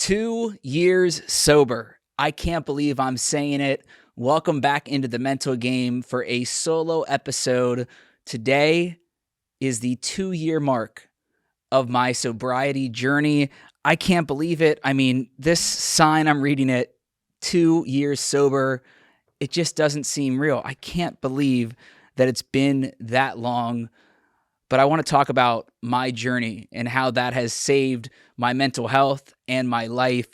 2 years sober. I can't believe I'm saying it. Welcome back into the mental game for a solo episode. Today is the 2 year mark of my sobriety journey. I can't believe it. I mean, this sign, I'm reading it, 2 years sober. It just doesn't seem real. I can't believe that it's been that long. But I want to talk about my journey and how that has saved my mental health and my life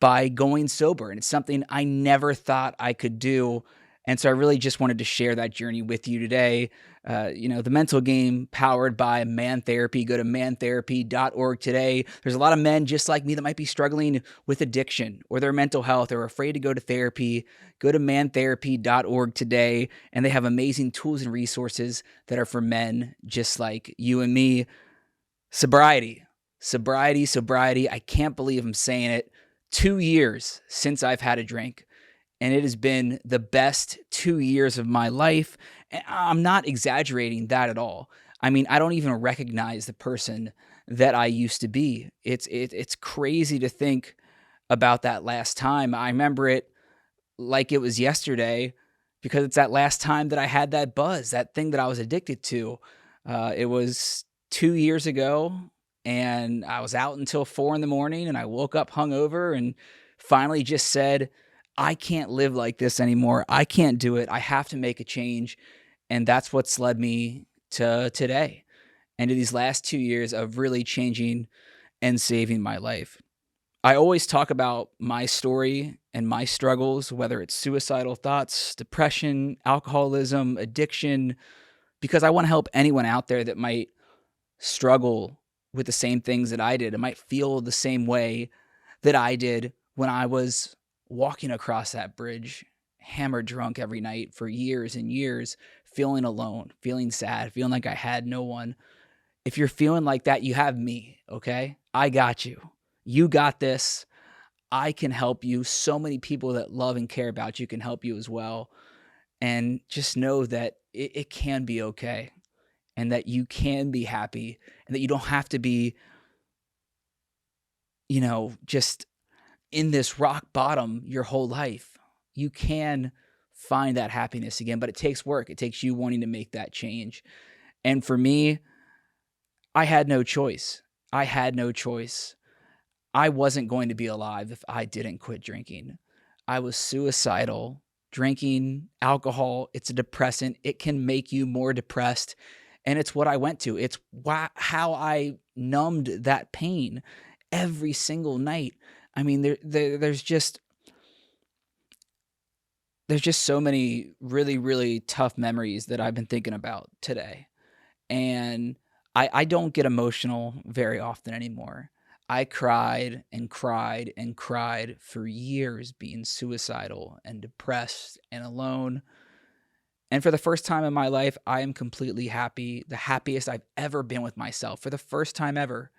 by going sober. And it's something I never thought I could do. And so I really just wanted to share that journey with you today. The mental game powered by Man Therapy. Go to mantherapy.org today. There's a lot of men just like me that might be struggling with addiction or their mental health or afraid to go to therapy. Go to mantherapy.org today, and they have amazing tools and resources that are for men just like you and me. Sobriety. I can't believe I'm saying it. 2 years since I've had a drink. And it has been the best 2 years of my life. And I'm not exaggerating that at all. I mean, I don't even recognize the person that I used to be. It's crazy to think about that last time. I remember it like it was yesterday because it's that last time that I had that buzz, that thing that I was addicted to. It was 2 years ago, and I was out until 4 in the morning, and I woke up hungover and finally just said, I can't live like this anymore. I can't do it. I have to make a change. And that's what's led me to today and to these last 2 years of really changing and saving my life. I always talk about my story and my struggles, whether it's suicidal thoughts, depression, alcoholism, addiction, because I want to help anyone out there that might struggle with the same things that I did. It might feel the same way that I did when I was walking across that bridge, hammered drunk every night for years and years, feeling alone, feeling sad, feeling like I had no one. If you're feeling like that, you have me, okay? I got you. You got this. I can help you. So many people that love and care about you can help you as well. And just know that it can be okay, and that you can be happy, and that you don't have to be, just in this rock bottom your whole life. You can find that happiness again, but it takes work. It takes you wanting to make that change. And for me, I had no choice. I wasn't going to be alive if I didn't quit drinking. I was suicidal. Drinking alcohol, it's a depressant. It can make you more depressed. And it's what I went to. It's how I numbed that pain every single night. I mean, there's just so many really, really tough memories that I've been thinking about today. And I don't get emotional very often anymore. I cried and cried and cried for years being suicidal and depressed and alone. And for the first time in my life, I am completely happy, the happiest I've ever been with myself for the first time ever.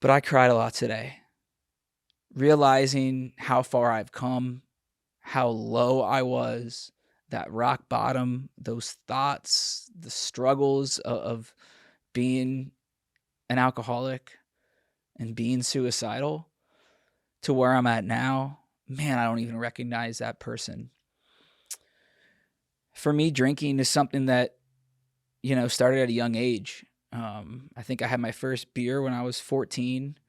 But I cried a lot today, realizing how far I've come, how low I was, that rock bottom, those thoughts, the struggles of being an alcoholic and being suicidal, to where I'm at now. Man, I don't even recognize that person. For me, drinking is something that, started at a young age. I think I had my first beer when I was 14.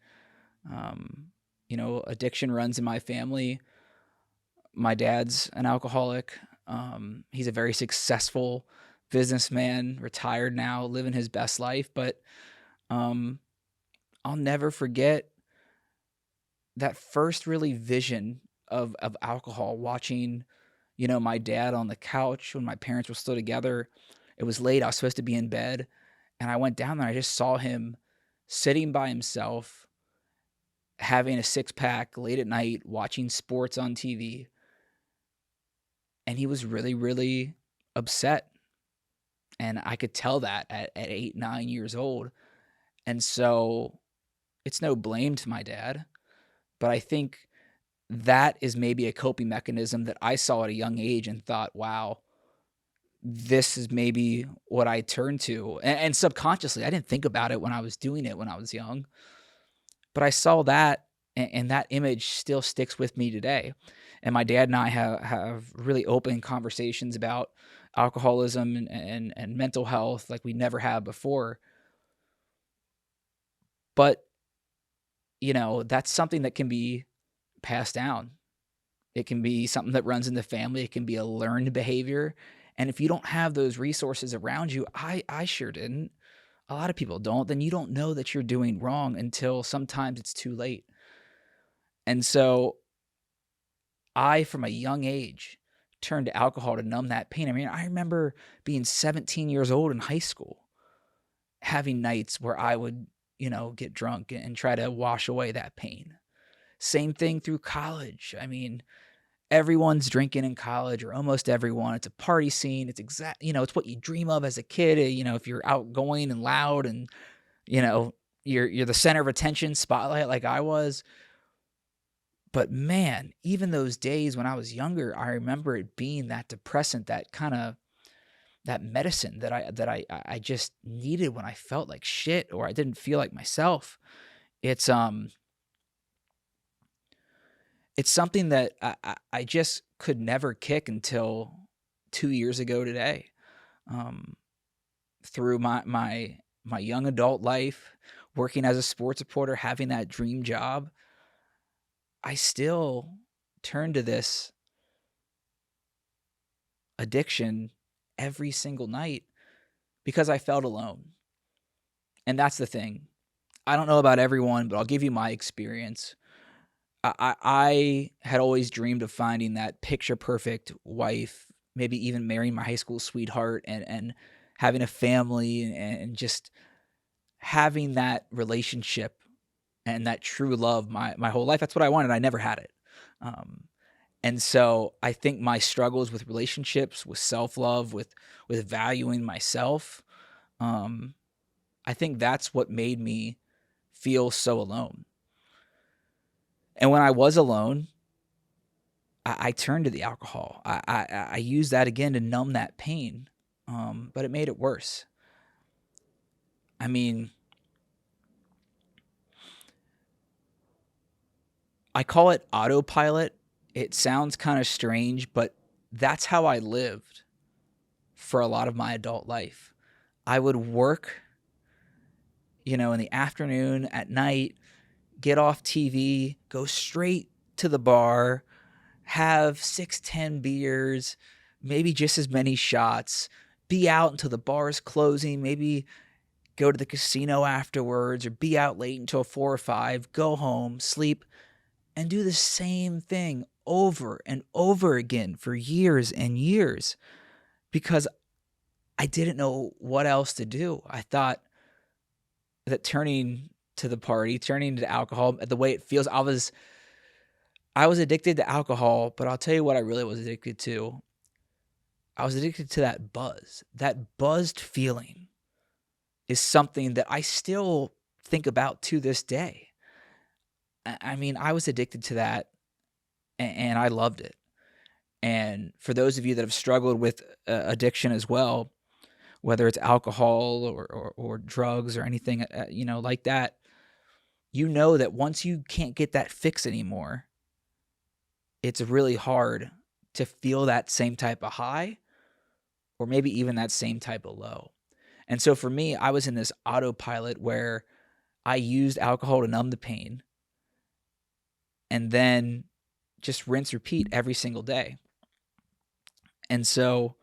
Addiction runs in my family. My dad's an alcoholic. He's a very successful businessman, retired now, living his best life. But I'll never forget that first really vision of alcohol, watching, my dad on the couch when my parents were still together. It was late. I was supposed to be in bed. And I went down there. I just saw him sitting by himself, having a six-pack late at night, watching sports on TV. And he was really, really upset. And I could tell that at 8, 9 years old. And so it's no blame to my dad. But I think that is maybe a coping mechanism that I saw at a young age and thought, wow, this is maybe what I turn to. And subconsciously, I didn't think about it when I was doing it when I was young. But I saw that And that image still sticks with me today. And my dad and I have really open conversations about alcoholism and mental health like we never have before. But, that's something that can be passed down. It can be something that runs in the family. It can be a learned behavior. And if you don't have those resources around you, I sure didn't. A lot of people don't. Then you don't know that you're doing wrong until sometimes it's too late. And so I, from a young age, turned to alcohol to numb that pain. I mean, I remember being 17 years old in high school, having nights where I would, get drunk and try to wash away that pain. Same thing through college. I mean, everyone's drinking in college, or almost everyone. It's a party scene. It's what you dream of as a kid. If you're outgoing and loud and, you're the center of attention, spotlight like I was. But man, even those days when I was younger, I remember it being that depressant, that kind of that medicine that I just needed when I felt like shit or I didn't feel like myself. It's it's something that I just could never kick until 2 years ago today. Through my young adult life, working as a sports reporter, having that dream job, I still turn to this addiction every single night because I felt alone. And that's the thing. I don't know about everyone, but I'll give you my experience. I had always dreamed of finding that picture perfect wife, maybe even marrying my high school sweetheart and having a family and just having that relationship and that true love my whole life. That's what I wanted. I never had it. And so I think my struggles with relationships, with self-love, with valuing myself, I think that's what made me feel so alone. And when I was alone, I turned to the alcohol. I used that again to numb that pain, but it made it worse. I mean, I call it autopilot. It sounds kind of strange, but that's how I lived for a lot of my adult life. I would work, in the afternoon, at night, get off TV, go straight to the bar, have 6, 10 beers, maybe just as many shots, be out until the bar is closing, maybe go to the casino afterwards, or be out late until 4 or 5, go home, sleep, and do the same thing over and over again for years and years because I didn't know what else to do. I thought that turning to the party, turning to alcohol, the way it feels, I was addicted to alcohol, but I'll tell you what I really was addicted to. I was addicted to that buzz. That buzzed feeling is something that I still think about to this day. I mean, I was addicted to that and I loved it. And for those of you that have struggled with addiction as well, whether it's alcohol or drugs or anything, like that, that once you can't get that fix anymore, it's really hard to feel that same type of high or maybe even that same type of low. And so for me, I was in this autopilot where I used alcohol to numb the pain and then just rinse, repeat every single day. And so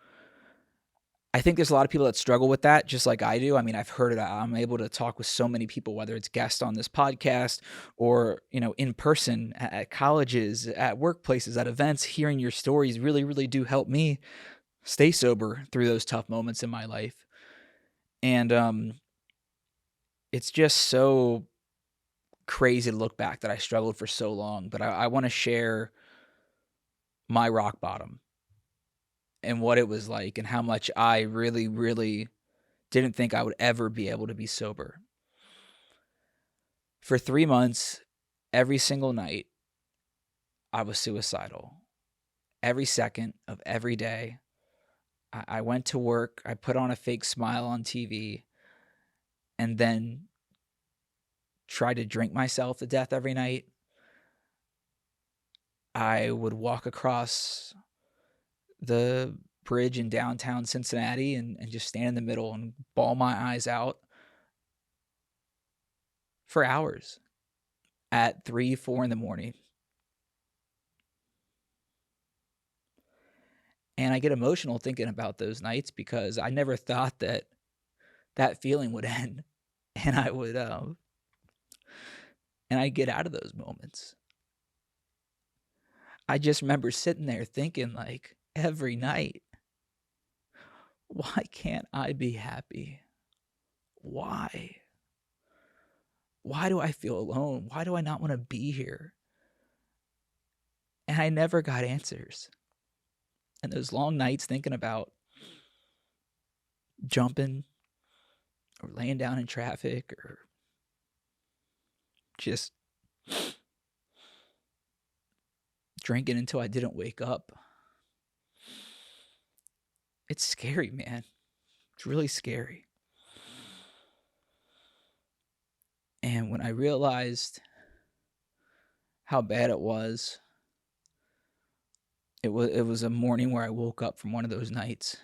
I think there's a lot of people that struggle with that, just like I do. I mean, I've heard it. I'm able to talk with so many people, whether it's guests on this podcast or, in person at colleges, at workplaces, at events. Hearing your stories really, really do help me stay sober through those tough moments in my life. And it's just so crazy to look back that I struggled for so long. But I want to share my rock bottom and what it was like and how much I really, really didn't think I would ever be able to be sober. For 3 months, every single night, I was suicidal. Every second of every day, I went to work, I put on a fake smile on TV, and then tried to drink myself to death every night. I would walk across the bridge in downtown Cincinnati and just stand in the middle and bawl my eyes out for hours at 3, 4 in the morning. And I get emotional thinking about those nights because I never thought that that feeling would end. And I would, and I'd get out of those moments. I just remember sitting there thinking, like, every night, why can't I be happy? Why? Why do I feel alone? Why do I not want to be here? And I never got answers. And those long nights thinking about jumping or laying down in traffic or just drinking until I didn't wake up. It's scary, man. It's really scary. And when I realized how bad it was a morning where I woke up from one of those nights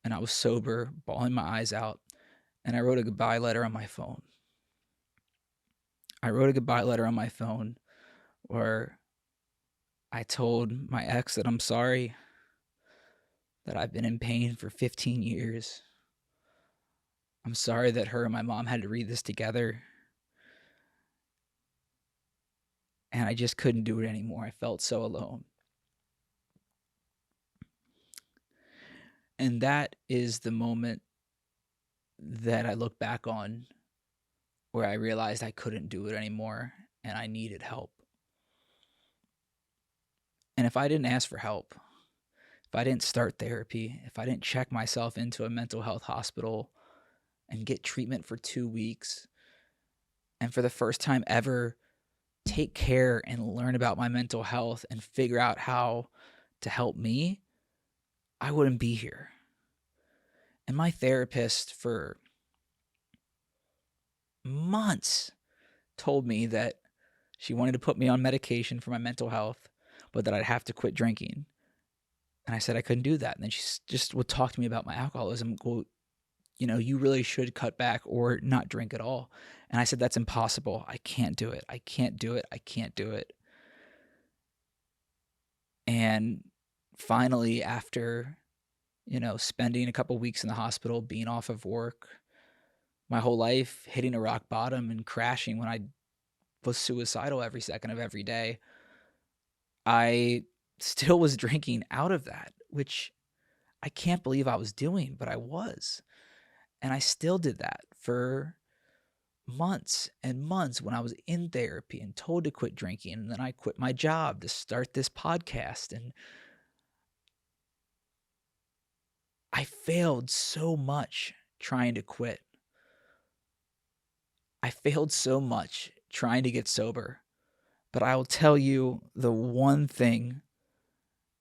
and I was sober, bawling my eyes out, and I wrote a goodbye letter on my phone. I wrote a goodbye letter on my phone where I told my ex that I'm sorry, that I've been in pain for 15 years. I'm sorry that her and my mom had to read this together. And I just couldn't do it anymore. I felt so alone. And that is the moment that I look back on where I realized I couldn't do it anymore and I needed help. And if I didn't ask for help, if I didn't start therapy, if I didn't check myself into a mental health hospital and get treatment for 2 weeks, and for the first time ever, take care and learn about my mental health and figure out how to help me, I wouldn't be here. And my therapist for months told me that she wanted to put me on medication for my mental health, but that I'd have to quit drinking. And I said I couldn't do that. And then she just would talk to me about my alcoholism. Go, you really should cut back or not drink at all. And I said, that's impossible. I can't do it. I can't do it. I can't do it. And finally, after, spending a couple weeks in the hospital, being off of work, my whole life hitting a rock bottom and crashing when I was suicidal every second of every day, I still was drinking out of that, which I can't believe I was doing, but I was. And I still did that for months and months when I was in therapy and told to quit drinking. And then I quit my job to start this podcast. And I failed so much trying to quit. I failed so much trying to get sober. But I will tell you the one thing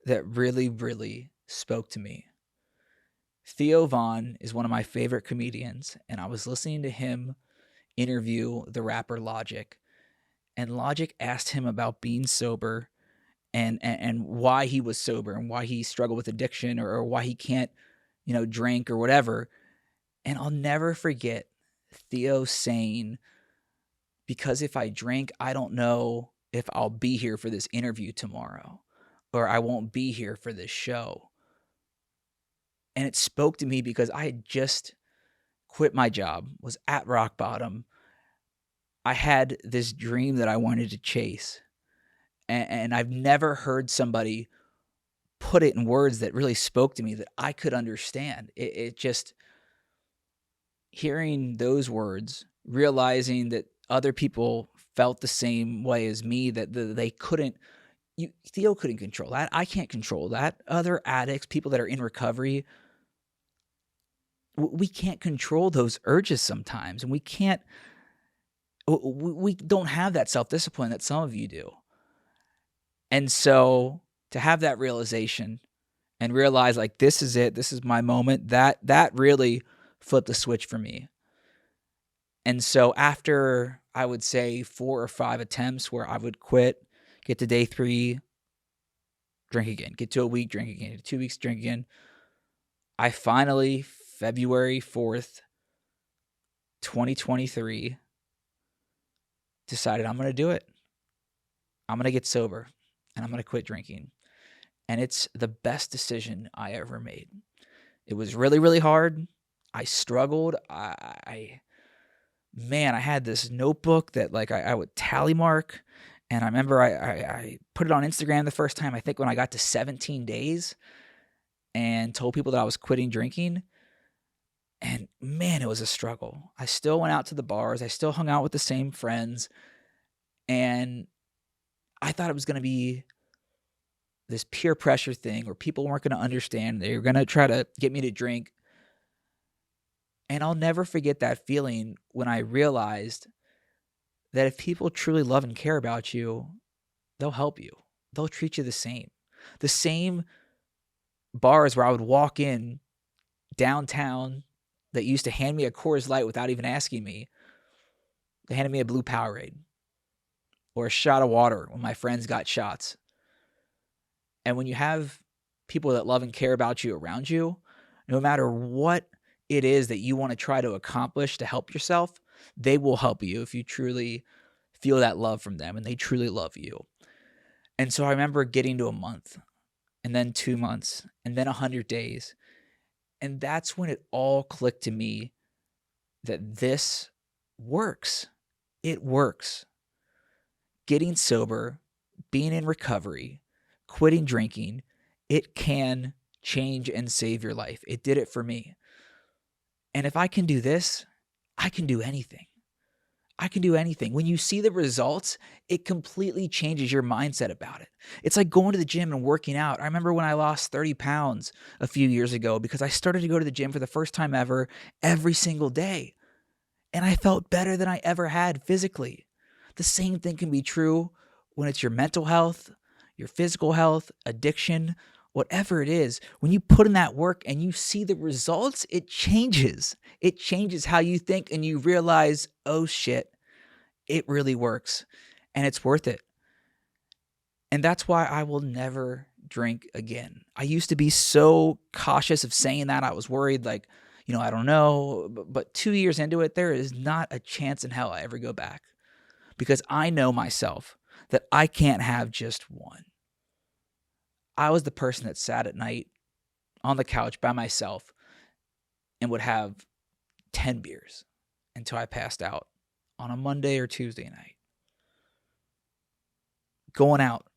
that really, really spoke to me. Theo is one of my favorite comedians, and I was listening to him interview the rapper Logic, and Logic asked him about being sober and why he was sober and why he struggled with addiction or why he can't, drink or whatever. And I'll never forget Theo saying, because if I drink, I don't know if I'll be here for this interview tomorrow, or I won't be here for this show. And it spoke to me because I had just quit my job, was at rock bottom. I had this dream that I wanted to chase. And I've never heard somebody put it in words that really spoke to me that I could understand. It just, hearing those words, realizing that other people felt the same way as me, that they couldn't, Theo couldn't control that. I can't control that. Other addicts, people that are in recovery, we can't control those urges sometimes. And we don't have that self-discipline that some of you do. And so to have that realization and realize, like, this is it, this is my moment, that really flipped the switch for me. And so after, I would say, 4 or 5 attempts where I would quit, Get to day 3, drink again. Get to a week, drink again. Get to 2 weeks, drink again. I finally, February 4th, 2023, decided I'm going to do it. I'm going to get sober and I'm going to quit drinking. And it's the best decision I ever made. It was really, really hard. I struggled. I had this notebook that like I would tally mark. And I remember I put it on Instagram the first time, I think when I got to 17 days, and told people that I was quitting drinking. And man, it was a struggle. I still went out to the bars. I still hung out with the same friends. And I thought it was going to be this peer pressure thing where people weren't going to understand. They were going to try to get me to drink. And I'll never forget that feeling when I realized that if people truly love and care about you, they'll help you. They'll treat you the same. The same bars where I would walk in downtown that used to hand me a Coors Light without even asking me. They handed me a blue Powerade or a shot of water when my friends got shots. And when you have people that love and care about you around you, no matter what it is that you want to try to accomplish to help yourself, they will help you if you truly feel that love from them and they truly love you. And so I remember getting to a month and then 2 months and then 100 days. And that's when it all clicked to me that this works. It works. Getting sober, being in recovery, quitting drinking, it can change and save your life. It did it for me. And if I can do this, I can do anything. I can do anything. When you see the results, it completely changes your mindset about it. It's like going to the gym and working out. I remember when I lost 30 pounds a few years ago because I started to go to the gym for the first time ever every single day. And I felt better than I ever had physically. The same thing can be true when it's your mental health, your physical health, addiction, whatever it is. When you put in that work and you see the results, it changes. It changes how you think and you realize, oh shit, it really works and it's worth it. And that's why I will never drink again. I used to be so cautious of saying that. I was worried like, I don't know, but 2 years into it, there is not a chance in hell I ever go back because I know myself that I can't have just one. I was the person that sat at night on the couch by myself and would have 10 beers until I passed out on a Monday or Tuesday night. Going out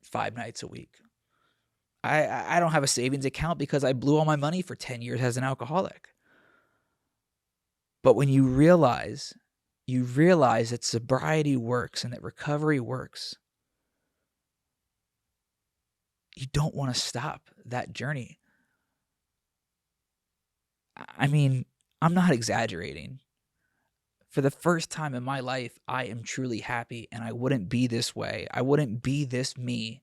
5 nights a week. I don't have a savings account because I blew all my money for 10 years as an alcoholic. But when you realize that sobriety works and that recovery works, you don't want to stop that journey. I mean, I'm not exaggerating. For the first time in my life, I am truly happy and I wouldn't be this way. I wouldn't be this me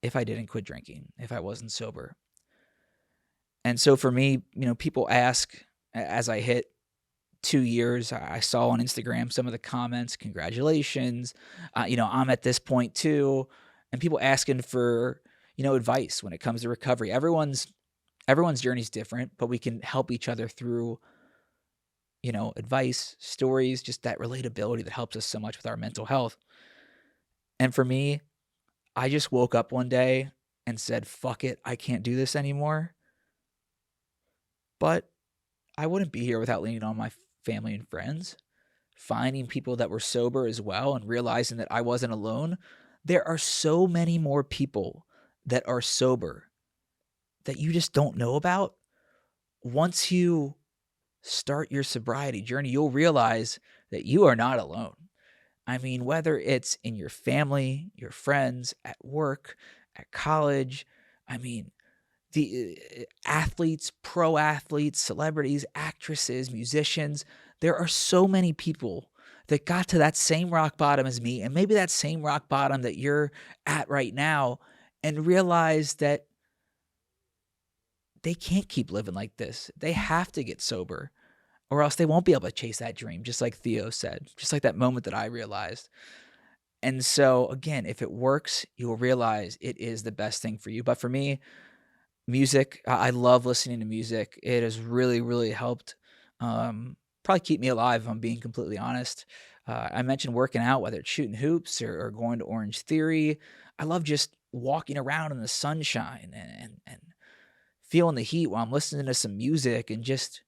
if I didn't quit drinking, if I wasn't sober. And so for me, people ask as I hit 2 years, I saw on Instagram some of the comments, congratulations, I'm at this point too. And people asking for, advice when it comes to recovery. Everyone's journey is different, but we can help each other through, advice, stories, just that relatability that helps us so much with our mental health. And for me, I just woke up one day and said, fuck it, I can't do this anymore. But I wouldn't be here without leaning on my family and friends, finding people that were sober as well and realizing that I wasn't alone. There are so many more people that are sober that you just don't know about. Once you start your sobriety journey, you'll realize that you are not alone. I mean, whether it's in your family, your friends, at work, at college, I mean, the athletes, pro athletes, celebrities, actresses, musicians, there are so many people that got to that same rock bottom as me, and maybe that same rock bottom that you're at right now, and realize that they can't keep living like this. They have to get sober, or else they won't be able to chase that dream, just like Theo said, just like that moment that I realized. And so, again, if it works, you will realize it is the best thing for you. But for me, music, I love listening to music. It has really, really helped probably keep me alive, if I'm being completely honest. I mentioned working out, whether it's shooting hoops or going to Orange Theory. I love just walking around in the sunshine and feeling the heat while I'm listening to some music and just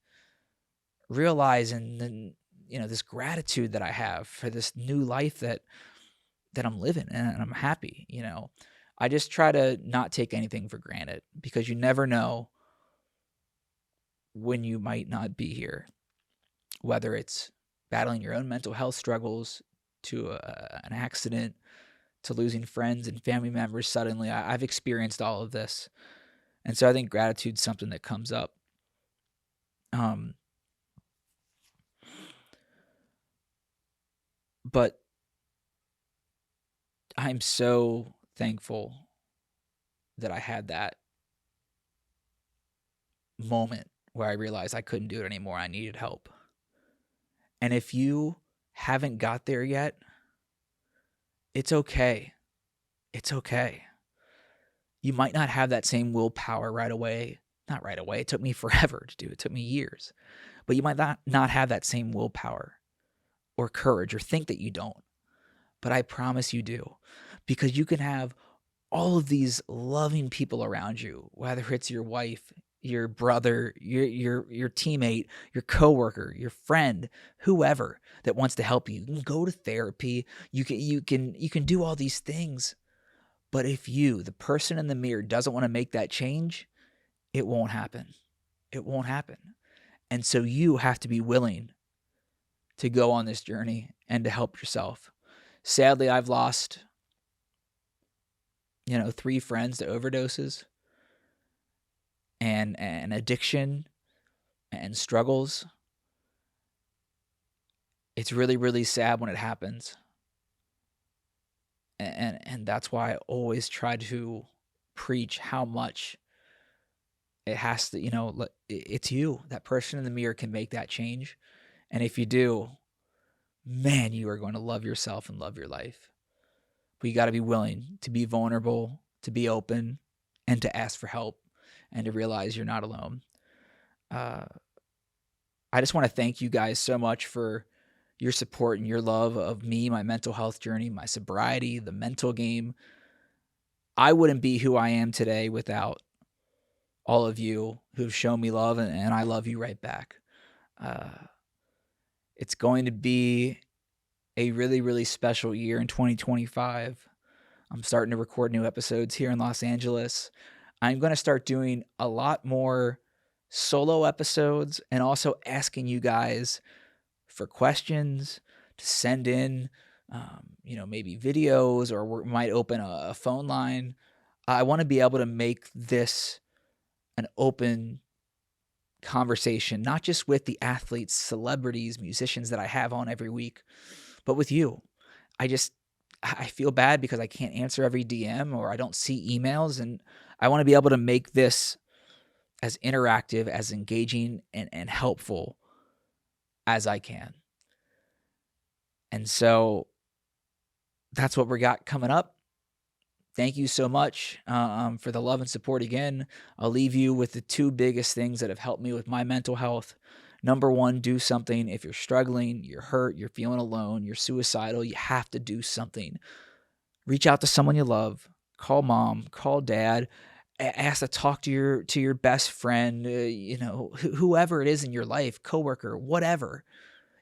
realizing this gratitude that I have for this new life that I'm living and I'm happy. I just try to not take anything for granted because you never know when you might not be here, whether it's battling your own mental health struggles to an accident to losing friends and family members suddenly. I've experienced all of this. And so I think gratitude's something that comes up. But I'm so thankful that I had that moment where I realized I couldn't do it anymore. I needed help. And if you haven't got there yet, it's okay. It's okay. You might not have that same willpower right away. Not right away. It took me forever to do it. It took me years. But you might not have that same willpower or courage or think that you don't. But I promise you do. Because you can have all of these loving people around you, whether it's your wife, your brother, your teammate, your coworker, your friend, whoever that wants to help you. You can go to therapy. You can do all these things. But if you, the person in the mirror, doesn't want to make that change, it won't happen. It won't happen. And so you have to be willing to go on this journey and to help yourself. Sadly, I've lost 3 friends to overdoses and addiction and struggles. It's really, really sad when it happens. And that's why I always try to preach how much it has to, it's you. That person in the mirror can make that change. And if you do, man, you are going to love yourself and love your life. But you got to be willing to be vulnerable, to be open, and to ask for help, and to realize you're not alone. I just want to thank you guys so much for your support and your love of me, my mental health journey, my sobriety, the mental game. I wouldn't be who I am today without all of you who've shown me love, and I love you right back. It's going to be a really, really special year in 2025. I'm starting to record new episodes here in Los Angeles. I'm going to start doing a lot more solo episodes and also asking you guys for questions to send in, maybe videos, or we might open a phone line. I want to be able to make this an open conversation, not just with the athletes, celebrities, musicians that I have on every week, but with you. I feel bad because I can't answer every DM or I don't see emails, and I want to be able to make this as interactive, as engaging, and helpful as I can. And so that's what we got coming up. Thank you so much for the love and support again. I'll leave you with the 2 biggest things that have helped me with my mental health. Number 1, do something. If you're struggling, you're hurt, you're feeling alone, you're suicidal, you have to do something. Reach out to someone you love. Call mom, call dad, ask to talk to your best friend, whoever it is in your life, coworker, whatever.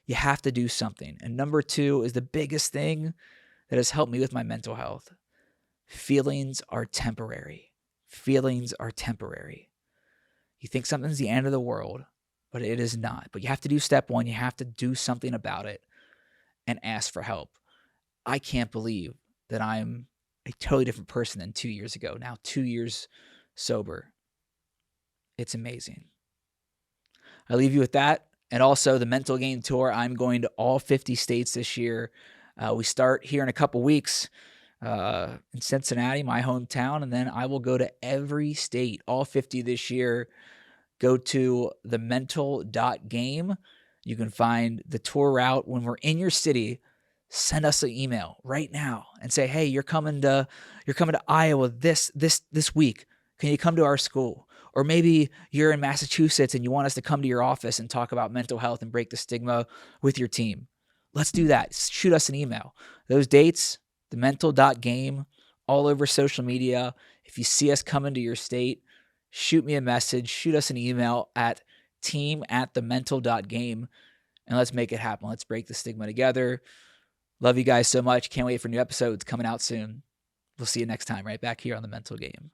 You have to do something. And number 2 is the biggest thing that has helped me with my mental health. Feelings are temporary. Feelings are temporary. You think something's the end of the world, but it is not. But you have to do step 1. You have to do something about it and ask for help. I can't believe that I'm a totally different person than 2 years ago. Now 2 years sober. It's amazing. I leave you with that. And also the Mental Game Tour. I'm going to all 50 states this year. We start here in a couple weeks in Cincinnati, my hometown, and then I will go to every state, all 50 this year. Go to themental.game. You can find the tour route when we're in your city. send us an email right now and say, hey, you're coming to Iowa this week. Can you come to our school? Or maybe you're in Massachusetts and you want us to come to your office and talk about mental health and break the stigma with your team. Let's do that. Shoot us an email. Those dates, themental.game, all over social media. If you see us coming to your state, shoot me a message, shoot us an email at team@themental.game, and let's make it happen. Let's break the stigma together. Love you guys so much. Can't wait for new episodes coming out soon. We'll see you next time right back here on The Mental Game.